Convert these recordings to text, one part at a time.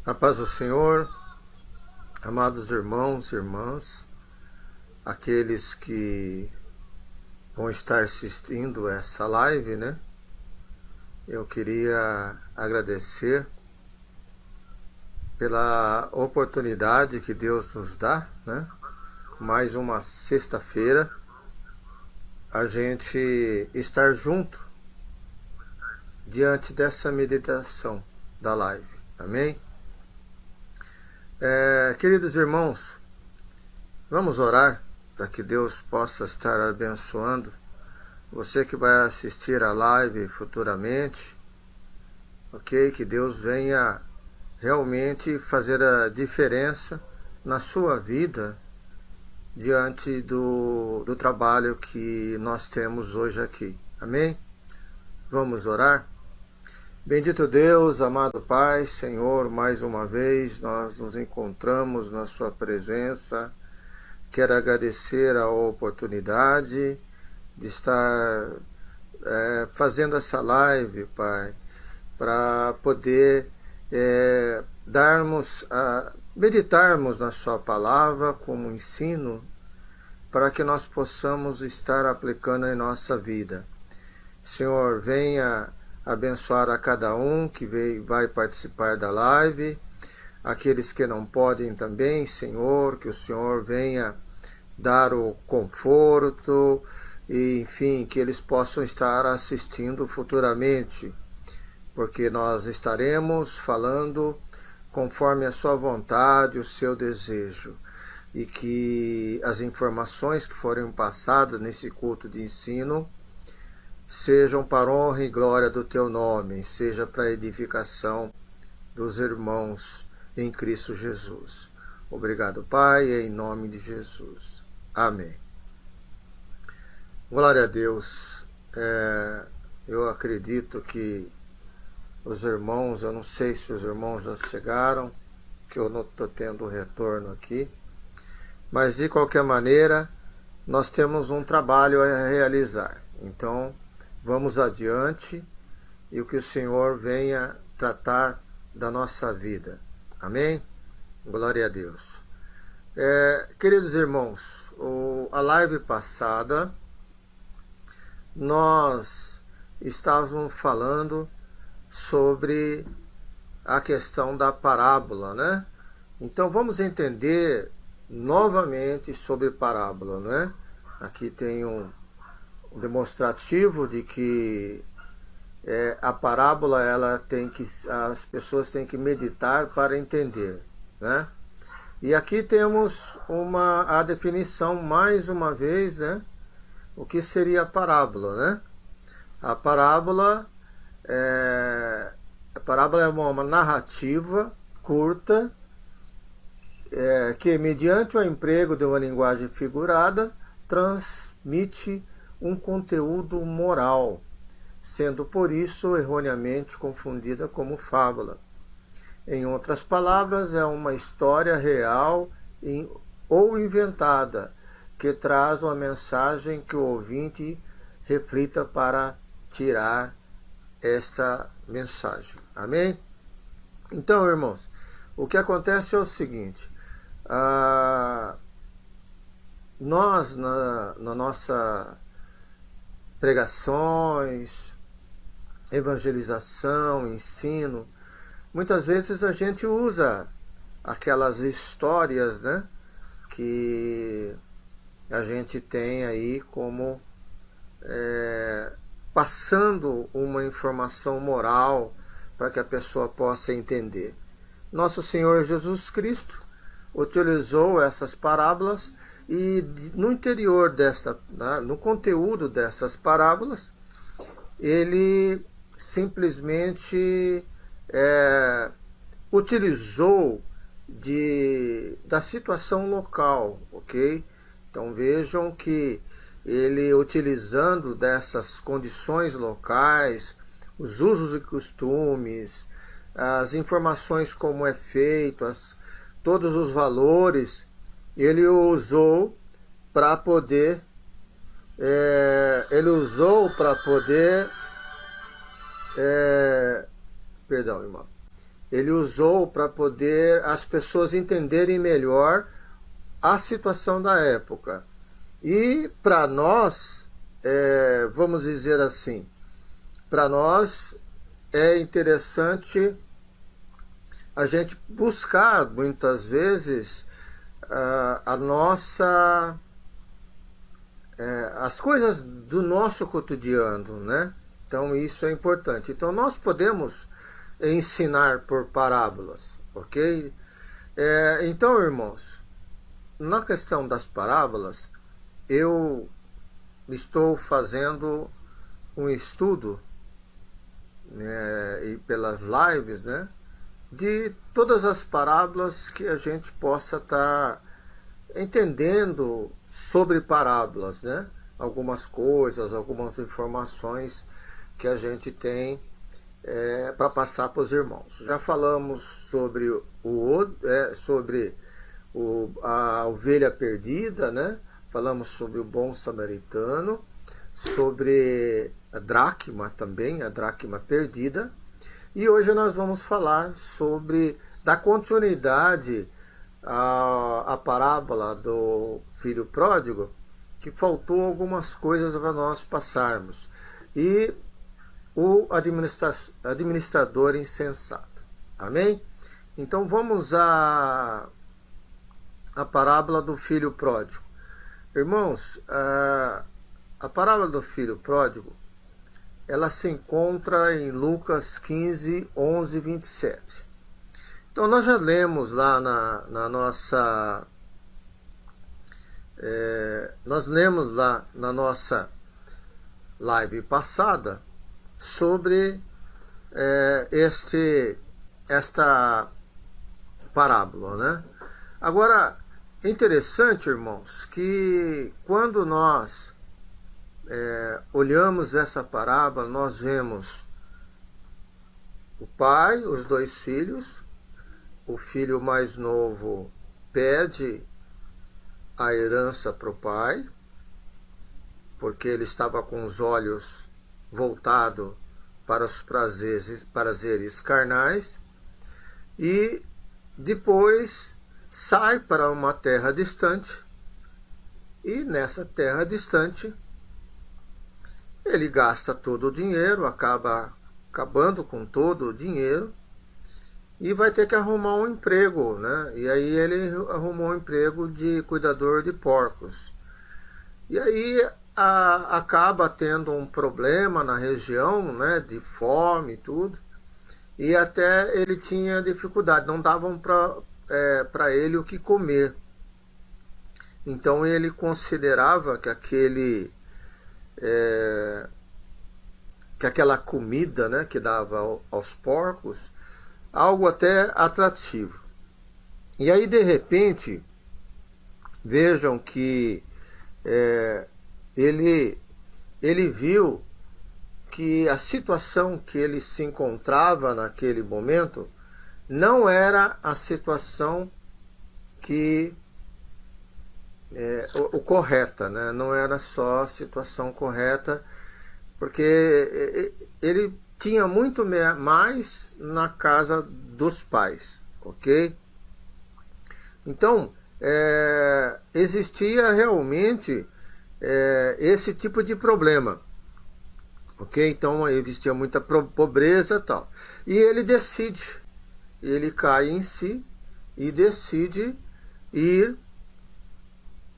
A paz do Senhor, amados irmãos e irmãs, aqueles que vão estar assistindo essa live, né? Eu queria agradecer pela oportunidade que Deus nos dá, né? Mais uma sexta-feira, a gente estar junto diante dessa meditação da live, amém? Queridos irmãos, vamos orar para que Deus possa estar abençoando você que vai assistir a live futuramente, ok? Que Deus venha realmente fazer a diferença na sua vida diante do trabalho que nós temos hoje aqui, amém? Vamos orar? Bendito Deus, amado Pai, Senhor, mais uma vez nós nos encontramos na sua presença. Quero agradecer a oportunidade de estar fazendo essa live, Pai, para poder meditarmos na sua palavra como ensino, para que nós possamos estar aplicando em nossa vida. Senhor, venha abençoar a cada um que vai participar da live, aqueles que não podem também, Senhor, que o Senhor venha dar o conforto e, enfim, que eles possam estar assistindo futuramente, porque nós estaremos falando conforme a sua vontade, o seu desejo, e que as informações que forem passadas nesse culto de ensino sejam para honra e glória do teu nome, seja para edificação dos irmãos em Cristo Jesus. Obrigado, Pai, em nome de Jesus. Amém. Glória a Deus. Eu acredito que os irmãos, eu não sei se os irmãos já chegaram, que eu não estou tendo retorno aqui, mas de qualquer maneira, nós temos um trabalho a realizar. Então, vamos adiante e o que o Senhor venha tratar da nossa vida. Amém? Glória a Deus. Queridos irmãos, a live passada nós estávamos falando sobre a questão da parábola, né? Então vamos entender novamente sobre parábola, né? Aqui tem um demonstrativo de que a parábola as pessoas têm que meditar para entender, né? E aqui temos a definição mais uma vez, né? O que seria a parábola, né? A parábola é uma narrativa curta que, mediante o emprego de uma linguagem figurada, transmite um conteúdo moral, sendo por isso erroneamente confundida como fábula. Em outras palavras, é uma história real ou inventada, que traz uma mensagem que o ouvinte reflita para tirar esta mensagem. Amém? Então, irmãos, o que acontece é o seguinte: nós, na nossa pregações, evangelização, ensino, muitas vezes a gente usa aquelas histórias, né, que a gente tem aí como passando uma informação moral para que a pessoa possa entender. Nosso Senhor Jesus Cristo utilizou essas parábolas e no interior no conteúdo dessas parábolas, ele simplesmente utilizou da situação local, ok? Então vejam que ele, utilizando dessas condições locais, os usos e costumes, as informações como é feito, todos os valores, ele usou para poder perdão, irmão. ele usou para poder as pessoas entenderem melhor a situação da época. E para nós, vamos dizer assim, para nós é interessante a gente buscar muitas vezes a nossa as coisas do nosso cotidiano, né? Então isso é importante. Então nós podemos ensinar por parábolas, ok? Então, irmãos, na questão das parábolas, eu estou fazendo um estudo, né, e pelas lives, né, de todas as parábolas que a gente possa estar entendendo sobre parábolas, né? Algumas coisas, algumas informações que a gente tem para passar para os irmãos. Já falamos sobre a ovelha perdida, né? Falamos sobre o bom samaritano, sobre a dracma também, a dracma perdida. E hoje nós vamos falar da continuidade a parábola do filho pródigo, que faltou algumas coisas para nós passarmos, e o administrador insensato. Amém? Então vamos à parábola do filho pródigo. Irmãos, a parábola do filho pródigo, ela se encontra em Lucas 15, 11 e 27. Então nós já lemos lá na nossa live passada sobre esta parábola, né? Agora, é interessante, irmãos, que quando nós olhamos essa parábola, nós vemos o pai, os dois filhos. O filho mais novo pede a herança para o pai, porque ele estava com os olhos voltados para os prazeres carnais, e depois sai para uma terra distante, e nessa terra distante ele gasta todo o dinheiro, acabando com todo o dinheiro, e vai ter que arrumar um emprego, né? E aí ele arrumou um emprego de cuidador de porcos. E aí acaba tendo um problema na região, né? De fome e tudo. E até ele tinha dificuldade, não davam para ele o que comer. Então ele considerava que aquela comida, né, que dava aos porcos, algo até atrativo. E aí de repente, vejam que ele viu que a situação que ele se encontrava naquele momento não era a situação o correta, né? Não era só a situação correta, porque ele tinha muito mais na casa dos pais, ok? Então, existia realmente esse tipo de problema, ok? Então, existia muita pobreza e tal. E ele cai em si e decide ir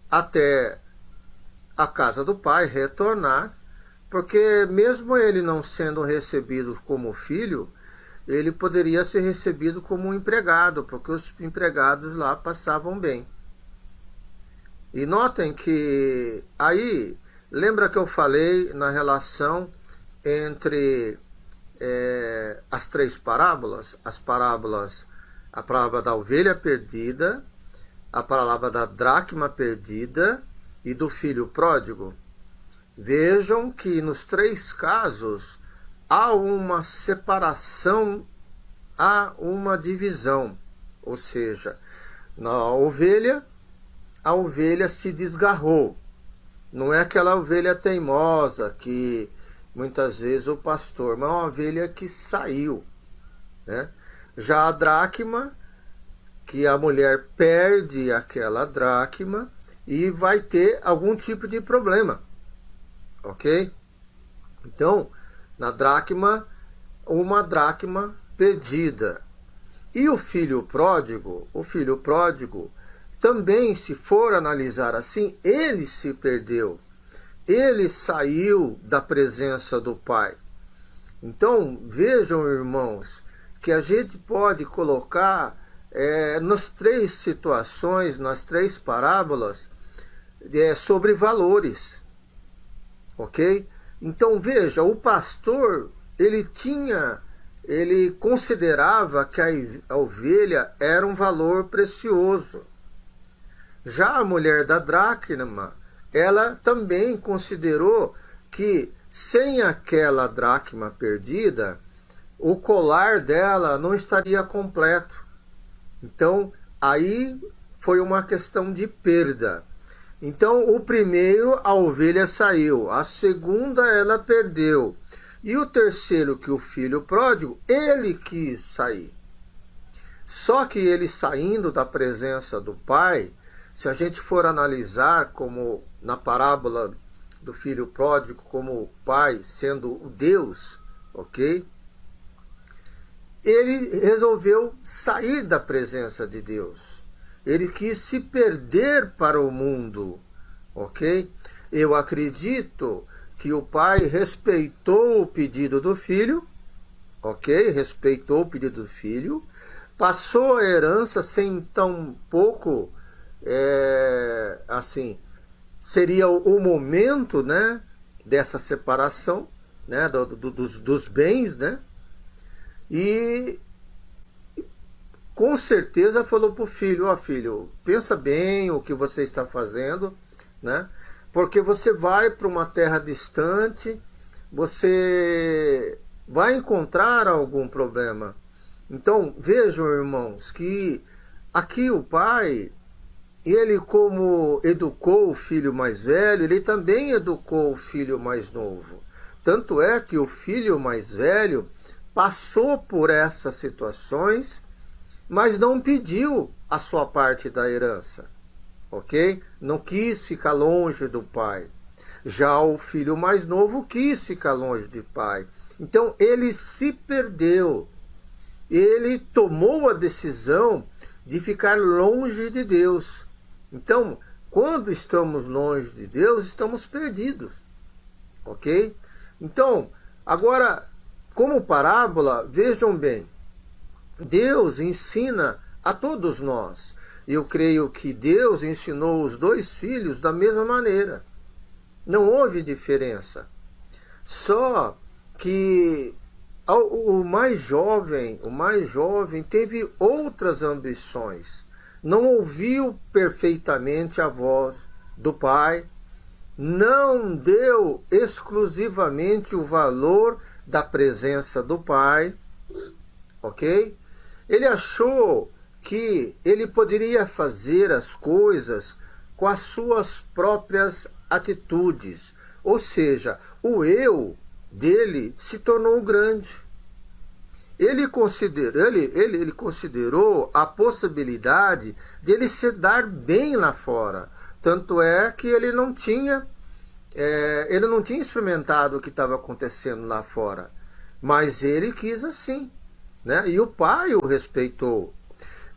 até a casa do pai, retornar, porque mesmo ele não sendo recebido como filho, ele poderia ser recebido como um empregado, porque os empregados lá passavam bem. E notem que aí, lembra que eu falei na relação entre as três parábolas? A parábola da ovelha perdida, a parábola da dracma perdida e do filho pródigo. Vejam que nos três casos há uma separação, há uma divisão. Ou seja, a ovelha se desgarrou. Não é aquela ovelha teimosa que muitas vezes o pastor, mas é uma ovelha que saiu, né? Já a dracma, que a mulher perde aquela dracma e vai ter algum tipo de problema, ok? Então, na dracma, uma dracma perdida. E o filho pródigo também, se for analisar assim, ele se perdeu. Ele saiu da presença do Pai. Então, vejam, irmãos, que a gente pode colocar nas três situações, nas três parábolas, sobre valores, ok? Então, veja, o pastor, ele considerava que a ovelha era um valor precioso. Já a mulher da dracma, ela também considerou que sem aquela dracma perdida, o colar dela não estaria completo. Então, aí foi uma questão de perda. Então, o primeiro, a ovelha saiu. A segunda, ela perdeu. E o terceiro, que o filho pródigo, ele quis sair. Só que ele saindo da presença do pai, se a gente for analisar como na parábola do filho pródigo, como o pai sendo o Deus, ok? Ele resolveu sair da presença de Deus. Ele quis se perder para o mundo, ok? Eu acredito que o pai respeitou o pedido do filho, ok? Respeitou o pedido do filho, passou a herança sem tão pouco, assim, seria o momento, né, dessa separação, né, dos bens, né? E com certeza falou para o filho, ó filho, pensa bem o que você está fazendo, né? Porque você vai para uma terra distante, você vai encontrar algum problema. Então, vejam, irmãos, que aqui o pai, ele como educou o filho mais velho, ele também educou o filho mais novo. Tanto é que o filho mais velho passou por essas situações, mas não pediu a sua parte da herança, ok? Não quis ficar longe do pai. Já o filho mais novo quis ficar longe do pai. Então ele se perdeu. Ele tomou a decisão de ficar longe de Deus. Então, quando estamos longe de Deus, estamos perdidos, ok? Então, agora, como parábola, vejam bem, Deus ensina a todos nós. Eu creio que Deus ensinou os dois filhos da mesma maneira. Não houve diferença. Só que o mais jovem teve outras ambições. Não ouviu perfeitamente a voz do pai, não deu exclusivamente o valor da presença do pai, ok? Ele achou que ele poderia fazer as coisas com as suas próprias atitudes, ou seja, o eu dele se tornou grande. Ele considerou a possibilidade de ele se dar bem lá fora. Tanto é que ele não tinha experimentado o que estava acontecendo lá fora. Mas ele quis assim, né? E o pai o respeitou.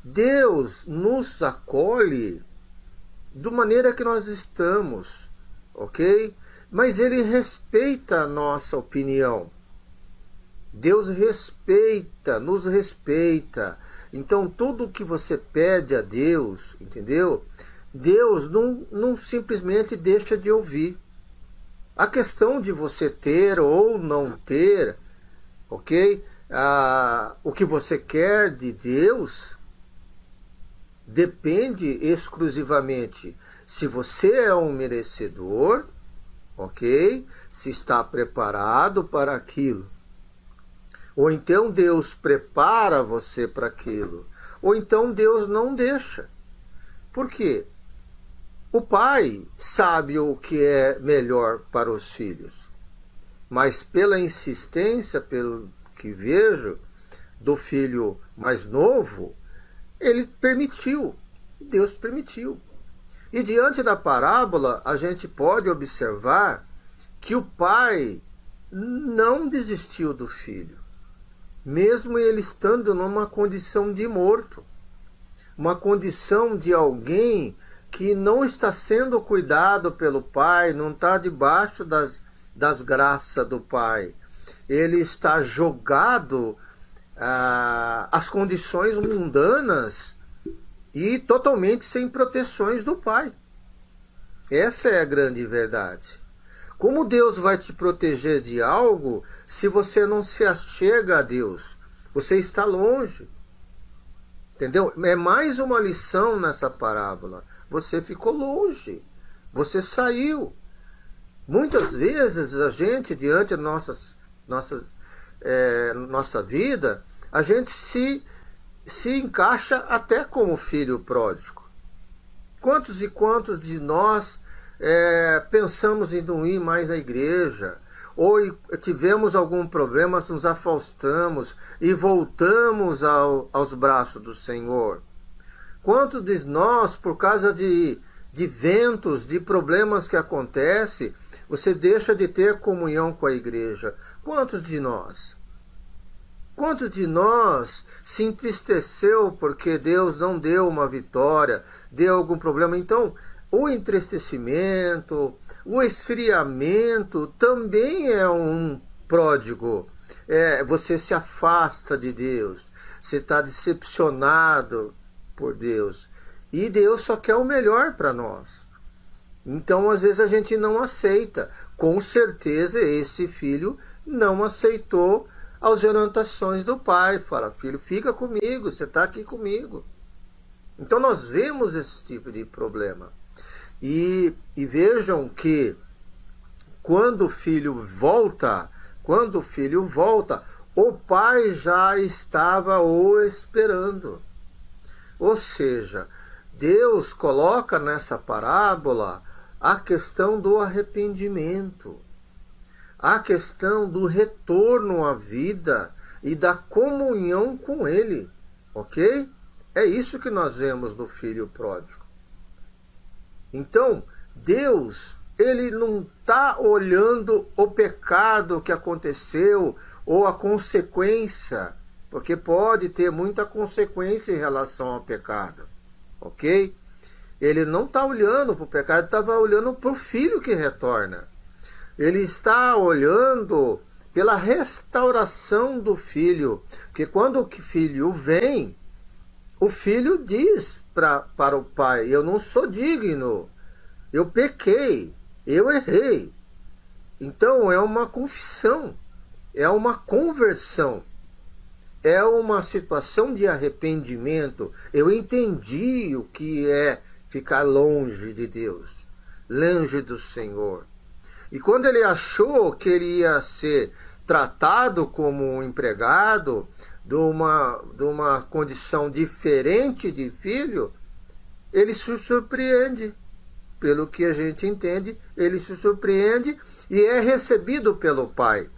Deus nos acolhe da maneira que nós estamos, ok? Mas ele respeita a nossa opinião. Deus respeita, nos respeita. Então, tudo que você pede a Deus, entendeu? Deus não simplesmente deixa de ouvir. A questão de você ter ou não ter, ok? O que você quer de Deus depende exclusivamente se você é um merecedor, ok? Se está preparado para aquilo. Ou então Deus prepara você para aquilo. Ou então Deus não deixa. Por quê? O pai sabe o que é melhor para os filhos. Mas pela insistência, pelo que vejo, do filho mais novo, ele permitiu, Deus permitiu. E diante da parábola, a gente pode observar que o pai não desistiu do filho, mesmo ele estando numa condição de morto, uma condição de alguém que não está sendo cuidado pelo pai, não está debaixo das graças do pai. Ele está jogado às condições mundanas e totalmente sem proteções do pai. Essa é a grande verdade. Como Deus vai te proteger de algo se você não se achega a Deus? Você está longe. Entendeu? É mais uma lição nessa parábola. Você ficou longe. Você saiu. Muitas vezes a gente, diante da nossa vida, a gente se encaixa até como filho pródigo. Quantos e quantos de nós pensamos em não ir mais à igreja, ou tivemos algum problema, nos afastamos e voltamos aos braços do Senhor? Quantos de nós, por causa de ventos, de problemas que acontecem, você deixa de ter comunhão com a igreja? Quantos de nós? Quantos de nós se entristeceu porque Deus não deu uma vitória, deu algum problema? Então, o entristecimento, o esfriamento também é um pródigo. Você se afasta de Deus, você está decepcionado por Deus. E Deus só quer o melhor para nós. Então, às vezes, a gente não aceita. Com certeza, esse filho não aceitou as orientações do pai. Fala, filho, fica comigo, você está aqui comigo. Então, nós vemos esse tipo de problema. E vejam que quando o filho volta, o pai já estava o esperando. Ou seja, Deus coloca nessa parábola a questão do arrependimento, a questão do retorno à vida e da comunhão com Ele, ok? É isso que nós vemos no filho pródigo. Então, Deus, Ele não está olhando o pecado que aconteceu ou a consequência, porque pode ter muita consequência em relação ao pecado, ok? Ele não está olhando para o pecado, ele estava olhando para o filho que retorna. Ele está olhando pela restauração do filho, porque quando o filho vem, o filho diz para o pai, eu não sou digno, eu pequei, eu errei. Então é uma confissão, é uma conversão, é uma situação de arrependimento. Eu entendi o que é ficar longe de Deus, longe do Senhor. E quando ele achou que ele ia ser tratado como um empregado, de uma condição diferente de filho, ele se surpreende. Pelo que a gente entende, ele se surpreende e é recebido pelo pai.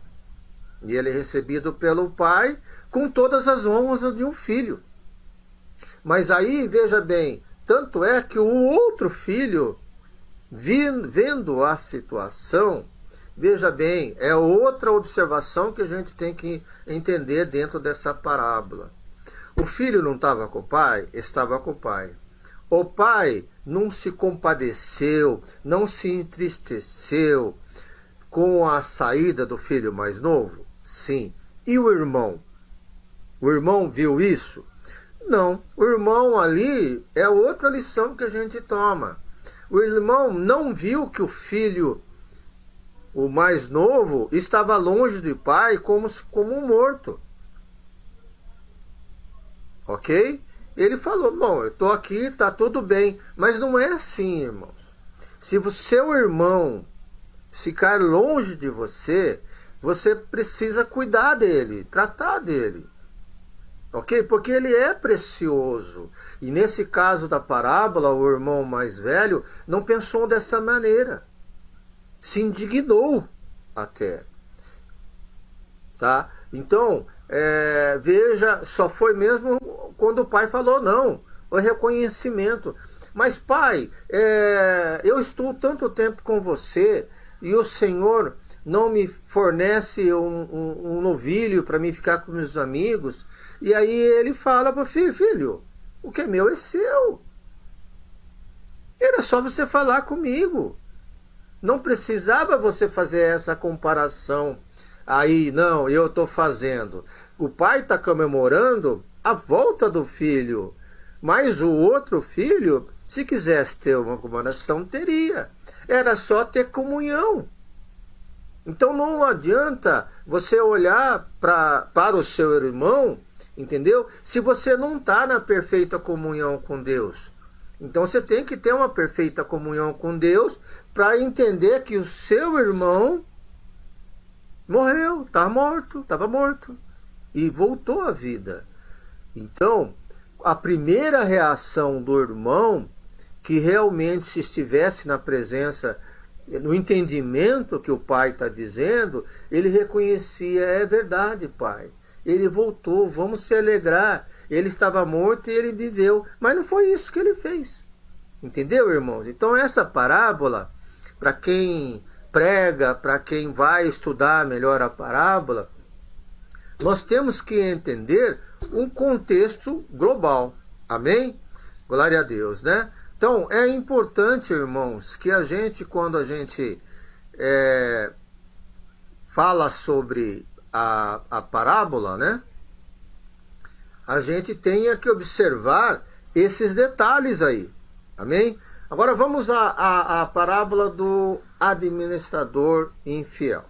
E ele é recebido pelo pai com todas as honras de um filho. Mas aí, veja bem, tanto é que o outro filho, vendo a situação, veja bem, é outra observação que a gente tem que entender dentro dessa parábola. O filho não estava com o pai? Estava com o pai. O pai não se compadeceu, não se entristeceu com a saída do filho mais novo? Sim. E o irmão? O irmão viu isso? Não. O irmão ali é outra lição que a gente toma. O irmão não viu que o filho, o mais novo, estava longe do pai como um morto. Ok? Ele falou, bom, eu estou aqui, está tudo bem. Mas não é assim, irmãos. Se o seu irmão ficar longe de você, você precisa cuidar dele, tratar dele. Ok? Porque ele é precioso. E nesse caso da parábola, o irmão mais velho não pensou dessa maneira. Se indignou até. Tá? Então, veja, só foi mesmo quando o pai falou não, o reconhecimento. Mas pai, eu estou tanto tempo com você e o Senhor não me fornece um novilho para mim ficar com meus amigos. E aí ele fala para o filho, filho, o que é meu é seu. Era só você falar comigo. Não precisava você fazer essa comparação. Aí, não, eu estou fazendo. O pai está comemorando a volta do filho. Mas o outro filho, se quisesse ter uma comemoração, teria. Era só ter comunhão. Então não adianta você olhar para o seu irmão, entendeu? Se você não está na perfeita comunhão com Deus. Então você tem que ter uma perfeita comunhão com Deus para entender que o seu irmão morreu, estava morto e voltou à vida. Então, a primeira reação do irmão, que realmente se estivesse na presença, no entendimento que o pai está dizendo, ele reconhecia, é verdade, pai. Ele voltou, vamos se alegrar. Ele estava morto e ele viveu. Mas não foi isso que ele fez. Entendeu, irmãos? Então essa parábola, para quem prega, para quem vai estudar melhor a parábola, nós temos que entender um contexto global. Amém? Glória a Deus, né? Então é importante, irmãos, que a gente, quando a gente fala sobre a parábola, né? A gente tenha que observar esses detalhes aí. Amém? Agora vamos à parábola do administrador infiel.